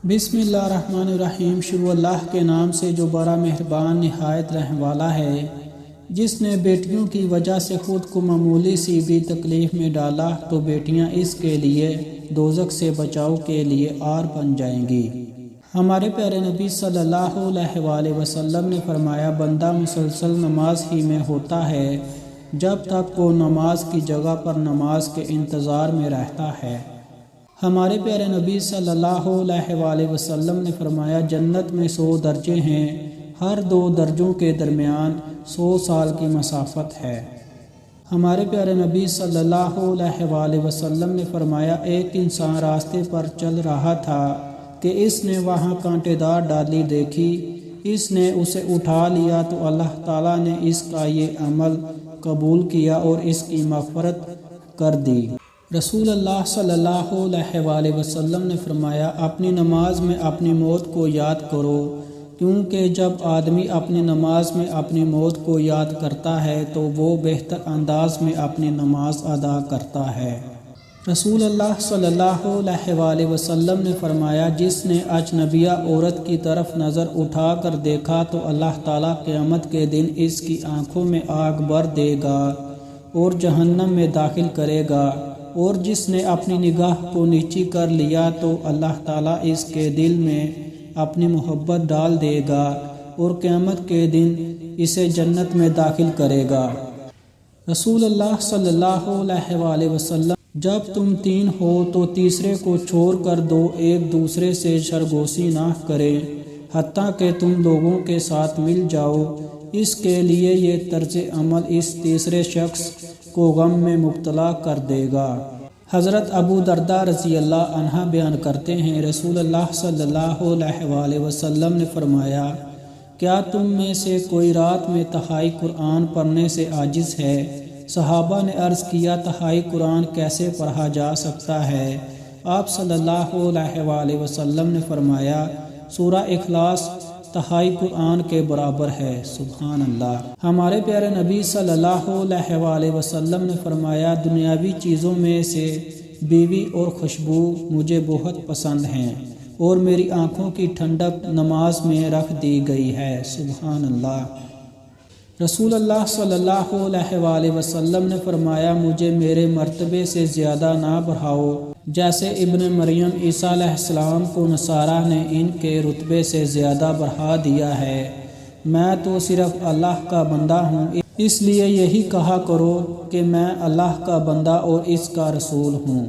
بسم اللہ الرحمن الرحیم۔ شروع اللہ کے نام سے جو بڑا مہربان نہایت رحم والا ہے، جس نے بیٹیوں کی وجہ سے خود کو معمولی سی بھی تکلیف میں ڈالا تو بیٹیاں اس کے لیے دوزخ سے بچاؤ کے لیے آر بن جائیں گی۔ ہمارے پیارے نبی صلی اللہ علیہ وآلہ وسلم نے فرمایا، بندہ مسلسل نماز ہی میں ہوتا ہے جب تک وہ نماز کی جگہ پر نماز کے انتظار میں رہتا ہے۔ ہمارے پیارے نبی صلی اللہ علیہ وآلہ وسلم نے فرمایا، جنت میں 100 درجے ہیں، ہر 2 درجوں کے درمیان 100 سال کی مسافت ہے۔ ہمارے پیارے نبی صلی اللہ علیہ وآلہ وسلم نے فرمایا، ایک انسان راستے پر چل رہا تھا کہ اس نے وہاں کانٹے دار ڈالی دیکھی، اس نے اسے اٹھا لیا تو اللہ تعالیٰ نے اس کا یہ عمل قبول کیا اور اس کی مغفرت کر دی۔ رسول اللہ صلی اللہ علیہ وآلہ وسلم نے فرمایا، اپنی نماز میں اپنی موت کو یاد کرو، کیونکہ جب آدمی اپنی نماز میں اپنی موت کو یاد کرتا ہے تو وہ بہتر انداز میں اپنی نماز ادا کرتا ہے۔ رسول اللہ صلی اللہ علیہ وآلہ وسلم نے فرمایا، جس نے اجنبیہ عورت کی طرف نظر اٹھا کر دیکھا تو اللہ تعالیٰ قیامت کے دن اس کی آنکھوں میں آگ بھر دے گا اور جہنم میں داخل کرے گا، اور جس نے اپنی نگاہ کو نیچی کر لیا تو اللہ تعالیٰ اس کے دل میں اپنی محبت ڈال دے گا اور قیامت کے دن اسے جنت میں داخل کرے گا۔ رسول اللہ صلی اللہ علیہ وآلہ وسلم، جب تم 3 ہو تو تیسرے کو چھوڑ کر 2 ایک دوسرے سے سرگوشی نہ کریں حتیٰ کہ تم لوگوں کے ساتھ مل جاؤ، اس کے لیے یہ طرز عمل اس تیسرے شخص کو غم میں مبتلا کر دے گا۔ حضرت ابو درداء رضی اللہ عنہ بیان کرتے ہیں، رسول اللہ صلی اللہ علیہ وآلہ وسلم نے فرمایا، کیا تم میں سے کوئی رات میں تہائی قرآن پڑھنے سے عاجز ہے؟ صحابہ نے عرض کیا، تہائی قرآن کیسے پڑھا جا سکتا ہے؟ آپ صلی اللہ علیہ وآلہ وسلم نے فرمایا، سورہ اخلاص تہائی قرآن کے برابر ہے۔ سبحان اللہ۔ ہمارے پیارے نبی صلی اللہ علیہ وآلہ وسلم نے فرمایا، دنیاوی چیزوں میں سے بیوی اور خوشبو مجھے بہت پسند ہیں اور میری آنکھوں کی ٹھنڈک نماز میں رکھ دی گئی ہے۔ سبحان اللہ۔ رسول اللہ صلی اللہ علیہ وآلہ وسلم نے فرمایا، مجھے میرے مرتبے سے زیادہ نہ بڑھاؤ، جیسے ابن مریم عیسیٰ علیہ السلام کو نصارہ نے ان کے رتبے سے زیادہ بڑھا دیا ہے۔ میں تو صرف اللہ کا بندہ ہوں، اس لیے یہی کہا کرو کہ میں اللہ کا بندہ اور اس کا رسول ہوں۔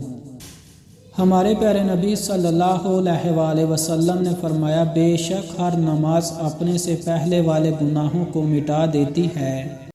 ہمارے پیارے نبی صلی اللہ علیہ وآلہ وسلم نے فرمایا، بے شک ہر نماز اپنے سے پہلے والے گناہوں کو مٹا دیتی ہے۔